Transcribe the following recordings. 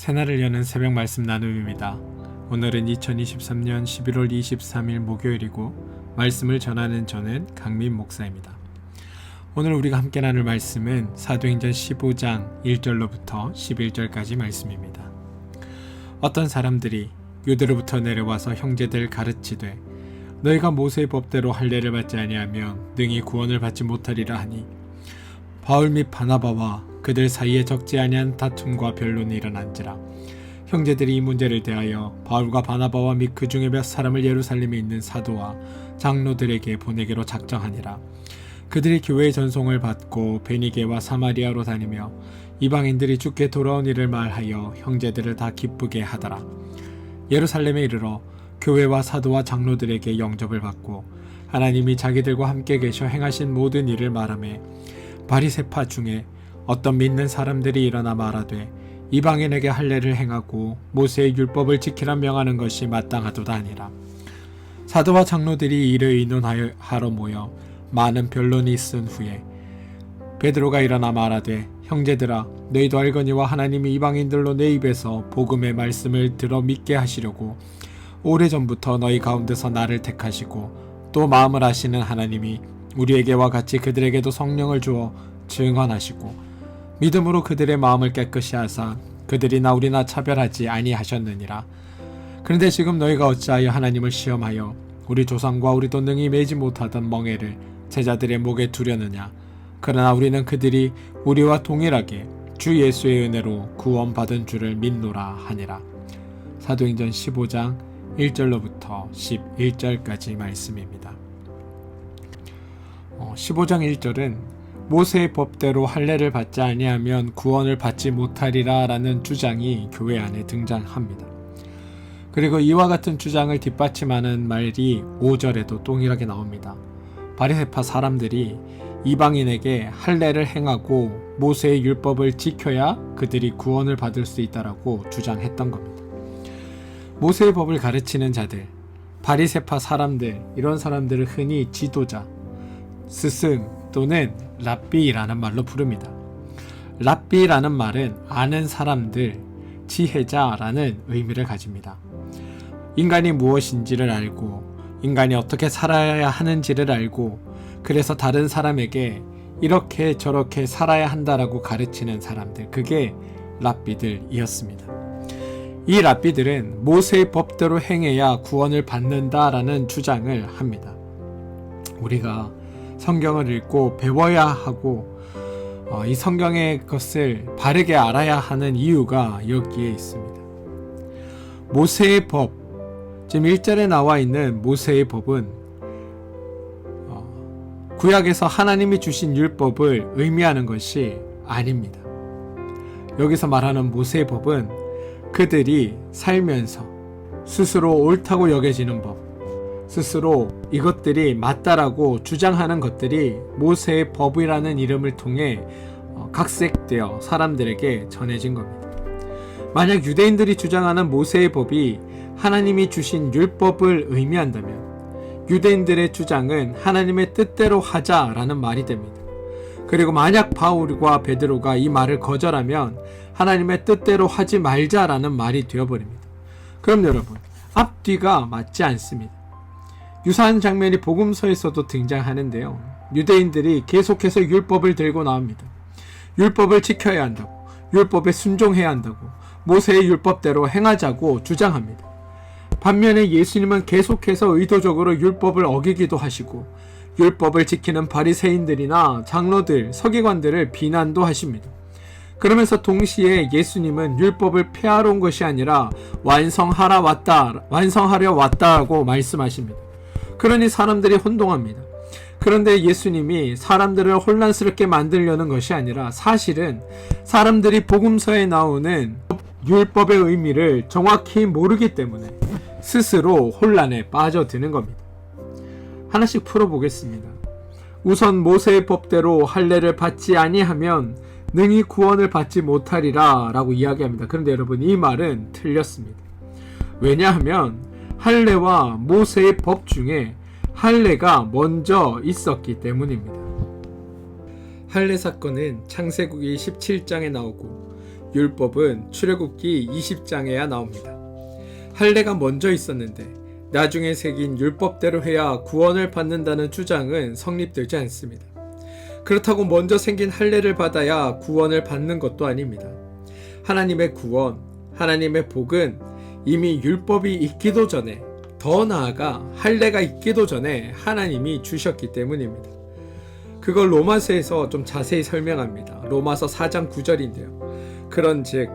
새날을 여는 새벽 말씀 나눔입니다. 오늘은 2023년 11월 23일 목요일이고 말씀을 전하는 저는 강민 목사입니다. 오늘 우리가 함께 나눌 말씀은 사도행전 15장 1절로부터 11절까지 말씀입니다. 어떤 사람들이 유대로부터 내려와서 형제들 가르치되 너희가 모세의 법대로 할례를 받지 아니하면 능히 구원을 받지 못하리라 하니 바울 및 바나바와 그들 사이에 적지 아니한 다툼과 변론이 일어난지라. 형제들이 이 문제를 대하여 바울과 바나바와 및 그 중에 몇 사람을 예루살렘에 있는 사도와 장로들에게 보내기로 작정하니라. 그들이 교회의 전송을 받고 베니게와 사마리아로 다니며 이방인들이 주께 돌아온 일을 말하여 형제들을 다 기쁘게 하더라. 예루살렘에 이르러 교회와 사도와 장로들에게 영접을 받고 하나님이 자기들과 함께 계셔 행하신 모든 일을 말하며 바리새파 중에 어떤 믿는 사람들이 일어나 말하되 이방인에게 할례를 행하고 모세의 율법을 지키라 명하는 것이 마땅하도다 하니라. 사도와 장로들이 이를 의논하러 모여 많은 변론이 있은 후에 베드로가 일어나 말하되 형제들아 너희도 알거니와 하나님이 이방인들로 내 입에서 복음의 말씀을 들어 믿게 하시려고 오래전부터 너희 가운데서 나를 택하시고 또 마음을 아시는 하나님이 우리에게와 같이 그들에게도 성령을 주어 증언하시고 믿음으로 그들의 마음을 깨끗이 하사 그들이 나우리나 차별하지 아니하셨느니라. 그런데 지금 너희가 어찌하여 하나님을 시험하여 우리 조상과 우리도 능히 매지 못하던 멍에를 제자들의 목에 두려느냐. 그러나 우리는 그들이 우리와 동일하게 주 예수의 은혜로 구원받은 줄을 믿노라 하니라. 사도행전 15장 1절로부터 11절까지 말씀입니다. 15장 1절은 모세의 법대로 할례를 받지 아니하면 구원을 받지 못하리라 라는 주장이 교회 안에 등장합니다. 그리고 이와 같은 주장을 뒷받침하는 말이 5절에도 동일하게 나옵니다. 바리새파 사람들이 이방인에게 할례를 행하고 모세의 율법을 지켜야 그들이 구원을 받을 수 있다라고 주장했던 겁니다. 모세의 법을 가르치는 자들, 바리새파 사람들, 이런 사람들을 흔히 지도자, 스승 또는 랍비라는 말로 부릅니다. 랍비라는 말은 아는 사람들, 지혜자라는 의미를 가집니다. 인간이 무엇인지를 알고 인간이 어떻게 살아야 하는지를 알고 그래서 다른 사람에게 이렇게 저렇게 살아야 한다라고 가르치는 사람들, 그게 랍비들이었습니다. 이 랍비들은 모세의 법대로 행해야 구원을 받는다라는 주장을 합니다. 우리가 성경을 읽고 배워야 하고 이 성경의 것을 바르게 알아야 하는 이유가 여기에 있습니다. 모세의 법, 지금 1절에 나와 있는 모세의 법은 구약에서 하나님이 주신 율법을 의미하는 것이 아닙니다. 여기서 말하는 모세의 법은 그들이 살면서 스스로 옳다고 여겨지는 법, 스스로 이것들이 맞다라고 주장하는 것들이 모세의 법이라는 이름을 통해 각색되어 사람들에게 전해진 겁니다. 만약 유대인들이 주장하는 모세의 법이 하나님이 주신 율법을 의미한다면 유대인들의 주장은 하나님의 뜻대로 하자라는 말이 됩니다. 그리고 만약 바울과 베드로가 이 말을 거절하면 하나님의 뜻대로 하지 말자라는 말이 되어버립니다. 그럼 여러분, 앞뒤가 맞지 않습니다. 유사한 장면이 복음서에서도 등장하는데요. 유대인들이 계속해서 율법을 들고 나옵니다. 율법을 지켜야 한다고, 율법에 순종해야 한다고, 모세의 율법대로 행하자고 주장합니다. 반면에 예수님은 계속해서 의도적으로 율법을 어기기도 하시고 율법을 지키는 바리새인들이나 장로들, 서기관들을 비난도 하십니다. 그러면서 동시에 예수님은 율법을 폐하러 온 것이 아니라 완성하려 왔다고 말씀하십니다. 그러니 사람들이 혼동합니다. 그런데 예수님이 사람들을 혼란스럽게 만들려는 것이 아니라 사실은 사람들이 복음서에 나오는 율법의 의미를 정확히 모르기 때문에 스스로 혼란에 빠져드는 겁니다. 하나씩 풀어보겠습니다. 우선 모세의 법대로 할례를 받지 아니하면 능히 구원을 받지 못하리라 라고 이야기합니다. 그런데 여러분, 이 말은 틀렸습니다. 왜냐하면 할례와 모세의 법 중에 할례가 먼저 있었기 때문입니다. 할례 사건은 창세기 17장에 나오고 율법은 출애굽기 20장에야 나옵니다. 할례가 먼저 있었는데 나중에 새긴 율법대로 해야 구원을 받는다는 주장은 성립되지 않습니다. 그렇다고 먼저 생긴 할례를 받아야 구원을 받는 것도 아닙니다. 하나님의 구원, 하나님의 복은 이미 율법이 있기도 전에, 더 나아가 할례가 있기도 전에 하나님이 주셨기 때문입니다. 그걸 로마서에서 좀 자세히 설명합니다. 로마서 4장 9절인데요. 그런즉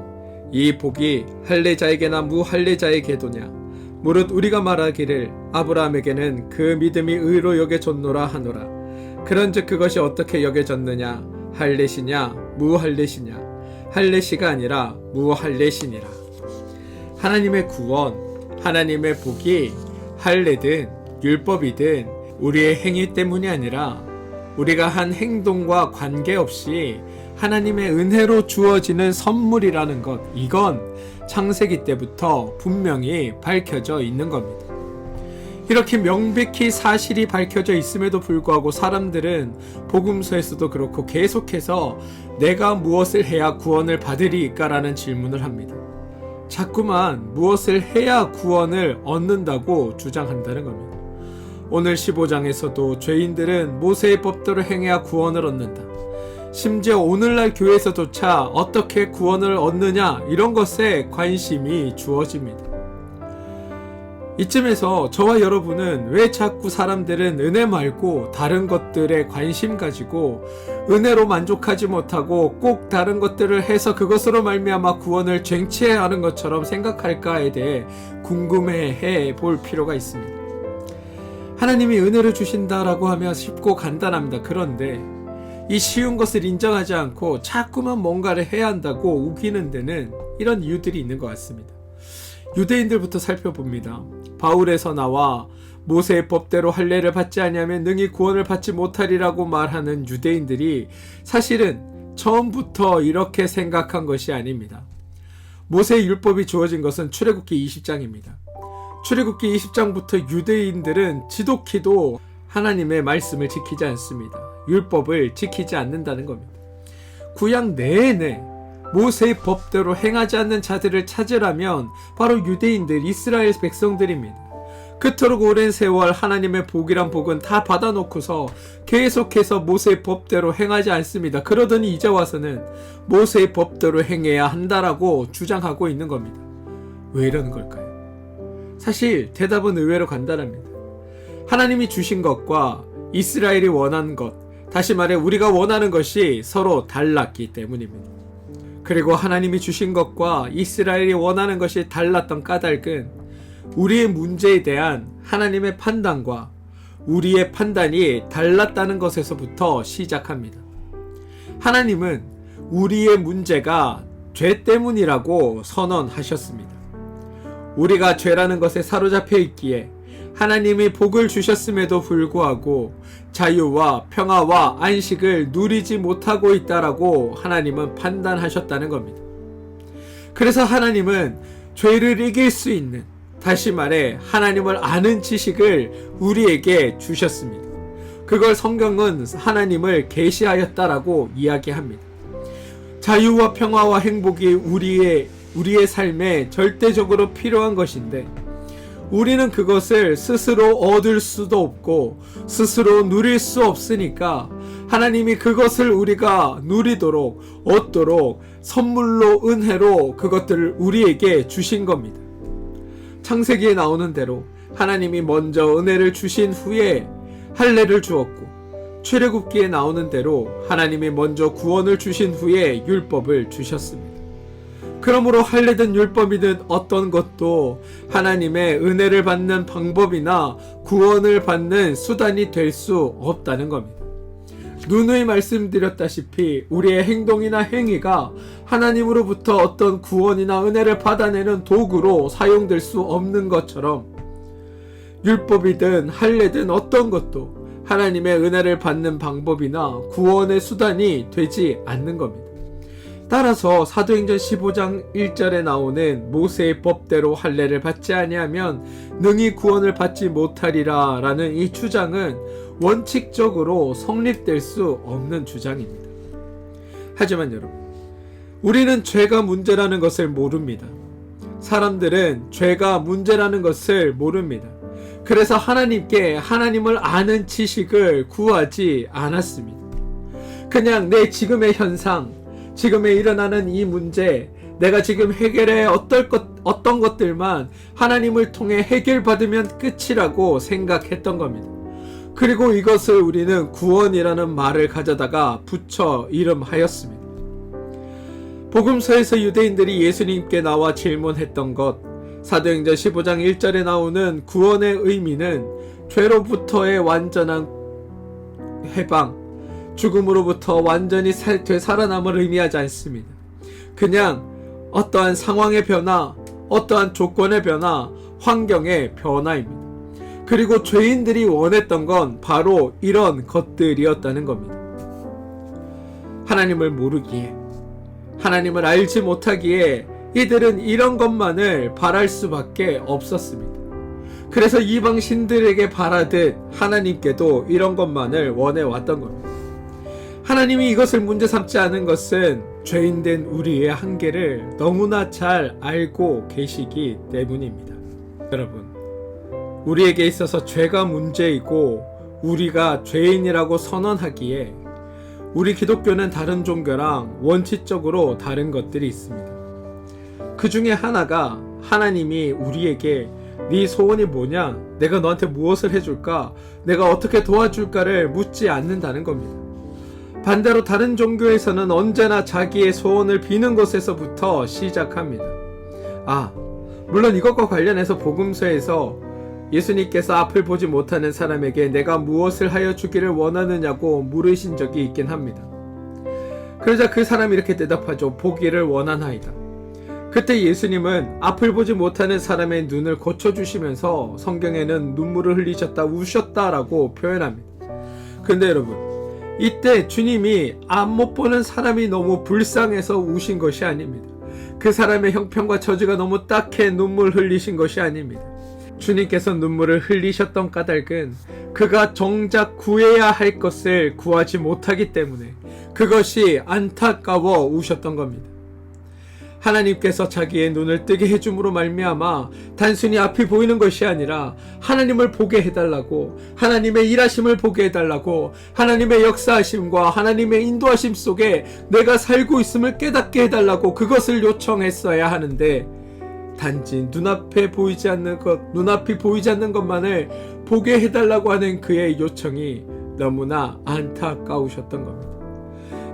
이 복이 할례자에게나 무할례자에게도냐? 무릇 우리가 말하기를 아브라함에게는 그 믿음이 의로 여겨졌노라 하노라. 그런즉 그것이 어떻게 여겨졌느냐? 할례시냐 무할례시냐? 할례시가 아니라 무할례시니라. 하나님의 구원, 하나님의 복이 할례든 율법이든 우리의 행위 때문이 아니라 우리가 한 행동과 관계없이 하나님의 은혜로 주어지는 선물이라는 것, 이건 창세기 때부터 분명히 밝혀져 있는 겁니다. 이렇게 명백히 사실이 밝혀져 있음에도 불구하고 사람들은 복음서에서도 그렇고 계속해서 내가 무엇을 해야 구원을 받으리까라는 질문을 합니다. 자꾸만 무엇을 해야 구원을 얻는다고 주장한다는 겁니다. 오늘 15장에서도 죄인들은 모세의 법대로 행해야 구원을 얻는다. 심지어 오늘날 교회에서조차 어떻게 구원을 얻느냐 이런 것에 관심이 주어집니다. 이쯤에서 저와 여러분은 왜 자꾸 사람들은 은혜 말고 다른 것들에 관심 가지고 은혜로 만족하지 못하고 꼭 다른 것들을 해서 그것으로 말미암아 구원을 쟁취해야 하는 것처럼 생각할까에 대해 궁금해해 볼 필요가 있습니다. 하나님이 은혜를 주신다라고 하면 쉽고 간단합니다. 그런데 이 쉬운 것을 인정하지 않고 자꾸만 뭔가를 해야 한다고 우기는 데는 이런 이유들이 있는 것 같습니다. 유대인들부터 살펴봅니다. 바울에서 나와 모세의 법대로 할례를 받지 아니하면 능히 구원을 받지 못하리라고 말하는 유대인들이 사실은 처음부터 이렇게 생각한 것이 아닙니다. 모세의 율법이 주어진 것은 출애굽기 20장입니다. 출애굽기 20장부터 유대인들은 지독히도 하나님의 말씀을 지키지 않습니다. 율법을 지키지 않는다는 겁니다. 구약 내내 모세의 법대로 행하지 않는 자들을 찾으라면 바로 유대인들, 이스라엘 백성들입니다. 그토록 오랜 세월 하나님의 복이란 복은 다 받아놓고서 계속해서 모세의 법대로 행하지 않습니다. 그러더니 이제 와서는 모세의 법대로 행해야 한다라고 주장하고 있는 겁니다. 왜 이러는 걸까요? 사실 대답은 의외로 간단합니다. 하나님이 주신 것과 이스라엘이 원하는 것, 다시 말해 우리가 원하는 것이 서로 달랐기 때문입니다. 그리고 하나님이 주신 것과 이스라엘이 원하는 것이 달랐던 까닭은 우리의 문제에 대한 하나님의 판단과 우리의 판단이 달랐다는 것에서부터 시작합니다. 하나님은 우리의 문제가 죄 때문이라고 선언하셨습니다. 우리가 죄라는 것에 사로잡혀 있기에 하나님이 복을 주셨음에도 불구하고 자유와 평화와 안식을 누리지 못하고 있다라고 하나님은 판단하셨다는 겁니다. 그래서 하나님은 죄를 이길 수 있는, 다시 말해 하나님을 아는 지식을 우리에게 주셨습니다. 그걸 성경은 하나님을 계시하였다라고 이야기합니다. 자유와 평화와 행복이 우리의 삶에 절대적으로 필요한 것인데 우리는 그것을 스스로 얻을 수도 없고 스스로 누릴 수 없으니까 하나님이 그것을 우리가 누리도록 얻도록 선물로 은혜로 그것들을 우리에게 주신 겁니다. 창세기에 나오는 대로 하나님이 먼저 은혜를 주신 후에 할례를 주었고 출애굽기에 나오는 대로 하나님이 먼저 구원을 주신 후에 율법을 주셨습니다. 그러므로 할례든 율법이든 어떤 것도 하나님의 은혜를 받는 방법이나 구원을 받는 수단이 될 수 없다는 겁니다. 누누이 말씀드렸다시피 우리의 행동이나 행위가 하나님으로부터 어떤 구원이나 은혜를 받아내는 도구로 사용될 수 없는 것처럼 율법이든 할례든 어떤 것도 하나님의 은혜를 받는 방법이나 구원의 수단이 되지 않는 겁니다. 따라서 사도행전 15장 1절에 나오는 모세의 법대로 할례를 받지 아니하면 능히 구원을 받지 못하리라 라는 이 주장은 원칙적으로 성립될 수 없는 주장입니다. 하지만 여러분, 우리는 죄가 문제라는 것을 모릅니다. 사람들은 죄가 문제라는 것을 모릅니다. 그래서 하나님께 하나님을 아는 지식을 구하지 않았습니다. 그냥 내 지금의 현상, 지금에 일어나는 이 문제, 내가 지금 해결해 어떤 것들만 하나님을 통해 해결받으면 끝이라고 생각했던 겁니다. 그리고 이것을 우리는 구원이라는 말을 가져다가 붙여 이름하였습니다. 복음서에서 유대인들이 예수님께 나와 질문했던 것, 사도행전 15장 1절에 나오는 구원의 의미는 죄로부터의 완전한 해방, 죽음으로부터 완전히 되살아남을 의미하지 않습니다. 그냥 어떠한 상황의 변화, 어떠한 조건의 변화, 환경의 변화입니다. 그리고 죄인들이 원했던 건 바로 이런 것들이었다는 겁니다. 하나님을 모르기에, 하나님을 알지 못하기에 이들은 이런 것만을 바랄 수밖에 없었습니다. 그래서 이방 신들에게 바라듯 하나님께도 이런 것만을 원해왔던 겁니다. 하나님이 이것을 문제 삼지 않은 것은 죄인된 우리의 한계를 너무나 잘 알고 계시기 때문입니다. 여러분, 우리에게 있어서 죄가 문제이고 우리가 죄인이라고 선언하기에 우리 기독교는 다른 종교랑 원칙적으로 다른 것들이 있습니다. 그 중에 하나가 하나님이 우리에게 네 소원이 뭐냐? 내가 너한테 무엇을 해줄까? 내가 어떻게 도와줄까를 묻지 않는다는 겁니다. 반대로 다른 종교에서는 언제나 자기의 소원을 비는 것에서부터 시작합니다. 물론 이것과 관련해서 복음서에서 예수님께서 앞을 보지 못하는 사람에게 내가 무엇을 하여 주기를 원하느냐고 물으신 적이 있긴 합니다. 그러자 그 사람이 이렇게 대답하죠. 보기를 원하나이다. 그때 예수님은 앞을 보지 못하는 사람의 눈을 고쳐주시면서 성경에는 눈물을 흘리셨다, 우셨다라고 표현합니다. 근데 여러분, 이때 주님이 앞 못 보는 사람이 너무 불쌍해서 우신 것이 아닙니다. 그 사람의 형편과 처지가 너무 딱해 눈물 흘리신 것이 아닙니다. 주님께서 눈물을 흘리셨던 까닭은 그가 정작 구해야 할 것을 구하지 못하기 때문에 그것이 안타까워 우셨던 겁니다. 하나님께서 자기의 눈을 뜨게 해줌으로 말미암아 단순히 앞이 보이는 것이 아니라 하나님을 보게 해달라고, 하나님의 일하심을 보게 해달라고, 하나님의 역사하심과 하나님의 인도하심 속에 내가 살고 있음을 깨닫게 해달라고 그것을 요청했어야 하는데, 단지 눈앞이 보이지 않는 것만을 보게 해달라고 하는 그의 요청이 너무나 안타까우셨던 겁니다.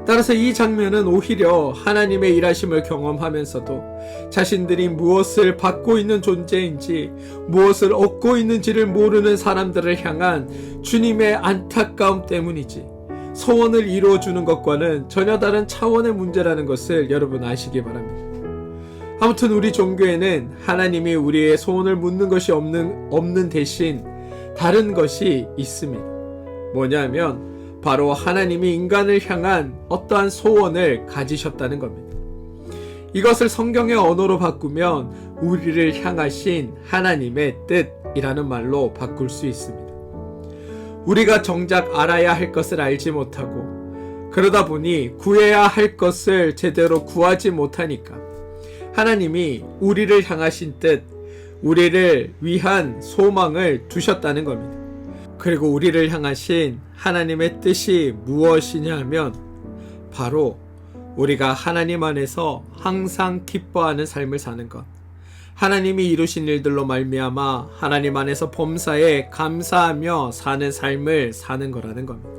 따라서 이 장면은 오히려 하나님의 일하심을 경험하면서도 자신들이 무엇을 받고 있는 존재인지, 무엇을 얻고 있는지를 모르는 사람들을 향한 주님의 안타까움 때문이지, 소원을 이루어주는 것과는 전혀 다른 차원의 문제라는 것을 여러분 아시기 바랍니다. 아무튼 우리 종교에는 하나님이 우리의 소원을 묻는 것이 없는 대신 다른 것이 있습니다. 뭐냐면 바로 하나님이 인간을 향한 어떠한 소원을 가지셨다는 겁니다. 이것을 성경의 언어로 바꾸면 우리를 향하신 하나님의 뜻이라는 말로 바꿀 수 있습니다. 우리가 정작 알아야 할 것을 알지 못하고, 그러다 보니 구해야 할 것을 제대로 구하지 못하니까 하나님이 우리를 향하신 뜻, 우리를 위한 소망을 두셨다는 겁니다. 그리고 우리를 향하신 하나님의 뜻이 무엇이냐 하면 바로 우리가 하나님 안에서 항상 기뻐하는 삶을 사는 것, 하나님이 이루신 일들로 말미암아 하나님 안에서 범사에 감사하며 사는 삶을 사는 거라는 겁니다.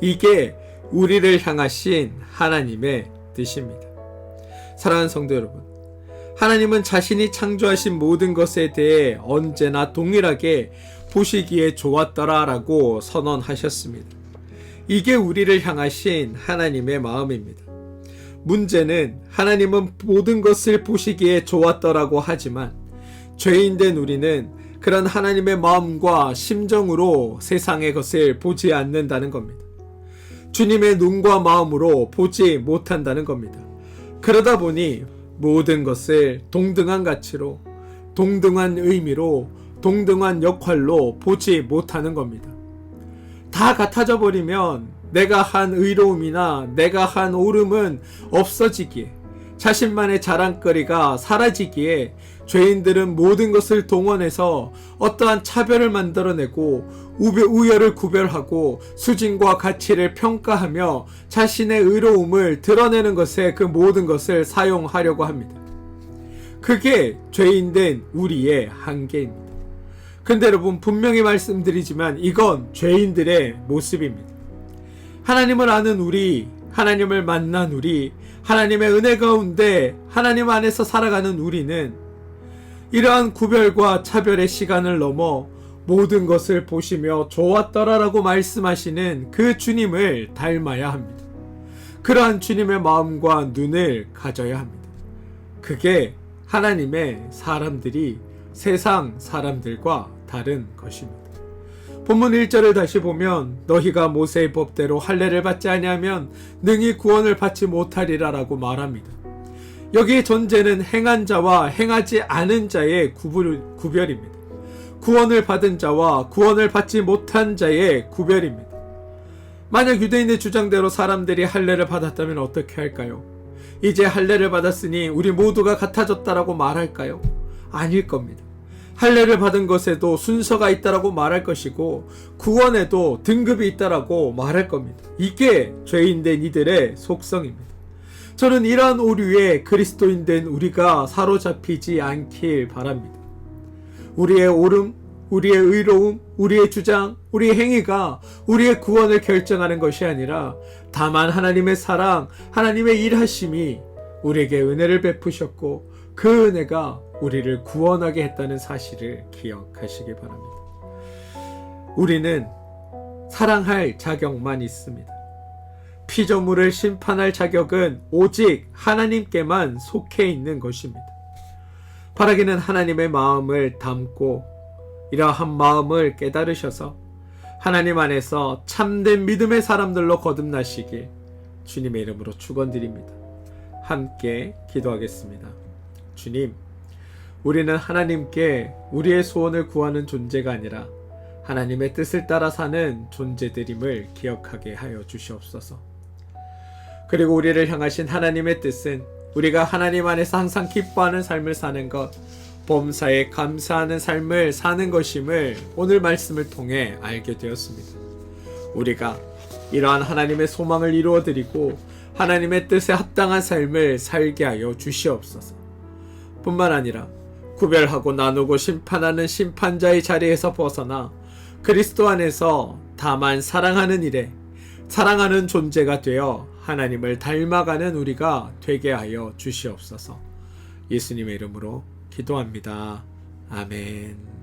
이게 우리를 향하신 하나님의 뜻입니다. 사랑하는 성도 여러분, 하나님은 자신이 창조하신 모든 것에 대해 언제나 동일하게 보시기에 좋았더라 라고 선언하셨습니다. 이게 우리를 향하신 하나님의 마음입니다. 문제는 하나님은 모든 것을 보시기에 좋았더라고 하지만 죄인된 우리는 그런 하나님의 마음과 심정으로 세상의 것을 보지 않는다는 겁니다. 주님의 눈과 마음으로 보지 못한다는 겁니다. 그러다 보니 모든 것을 동등한 가치로, 동등한 의미로, 동등한 역할로 보지 못하는 겁니다. 다 같아져 버리면 내가 한 의로움이나 내가 한 옳음은 없어지기에, 자신만의 자랑거리가 사라지기에 죄인들은 모든 것을 동원해서 어떠한 차별을 만들어내고 우열을 구별하고 수준과 가치를 평가하며 자신의 의로움을 드러내는 것에 그 모든 것을 사용하려고 합니다. 그게 죄인된 우리의 한계입니다. 근데 여러분, 분명히 말씀드리지만 이건 죄인들의 모습입니다. 하나님을 아는 우리, 하나님을 만난 우리, 하나님의 은혜 가운데 하나님 안에서 살아가는 우리는 이러한 구별과 차별의 시간을 넘어 모든 것을 보시며 좋았더라라고 말씀하시는 그 주님을 닮아야 합니다. 그러한 주님의 마음과 눈을 가져야 합니다. 그게 하나님의 사람들이 세상 사람들과 다른 것입니다. 본문 1절을 다시 보면 너희가 모세의 법대로 할례를 받지 아니하면 능히 구원을 받지 못하리라 라고 말합니다. 여기의 전제는 행한 자와 행하지 않은 자의 구별입니다. 구원을 받은 자와 구원을 받지 못한 자의 구별입니다. 만약 유대인의 주장대로 사람들이 할례를 받았다면 어떻게 할까요? 이제 할례를 받았으니 우리 모두가 같아졌다라고 말할까요? 아닐 겁니다. 할례를 받은 것에도 순서가 있다라고 말할 것이고 구원에도 등급이 있다라고 말할 겁니다. 이게 죄인된 이들의 속성입니다. 저는 이러한 오류에 그리스도인된 우리가 사로잡히지 않길 바랍니다. 우리의 옳음, 우리의 의로움, 우리의 주장, 우리의 행위가 우리의 구원을 결정하는 것이 아니라 다만 하나님의 사랑, 하나님의 일하심이 우리에게 은혜를 베푸셨고 그 은혜가 우리를 구원하게 했다는 사실을 기억하시기 바랍니다. 우리는 사랑할 자격만 있습니다. 피조물을 심판할 자격은 오직 하나님께만 속해 있는 것입니다. 바라기는 하나님의 마음을 담고 이러한 마음을 깨달으셔서 하나님 안에서 참된 믿음의 사람들로 거듭나시길 주님의 이름으로 축원드립니다. 함께 기도하겠습니다. 주님, 우리는 하나님께 우리의 소원을 구하는 존재가 아니라 하나님의 뜻을 따라 사는 존재들임을 기억하게 하여 주시옵소서. 그리고 우리를 향하신 하나님의 뜻은 우리가 하나님 안에서 항상 기뻐하는 삶을 사는 것, 범사에 감사하는 삶을 사는 것임을 오늘 말씀을 통해 알게 되었습니다. 우리가 이러한 하나님의 소망을 이루어드리고 하나님의 뜻에 합당한 삶을 살게 하여 주시옵소서. 뿐만 아니라 구별하고 나누고 심판하는 심판자의 자리에서 벗어나 그리스도 안에서 다만 사랑하는 일에 사랑하는 존재가 되어 하나님을 닮아가는 우리가 되게 하여 주시옵소서. 예수님의 이름으로 기도합니다. 아멘.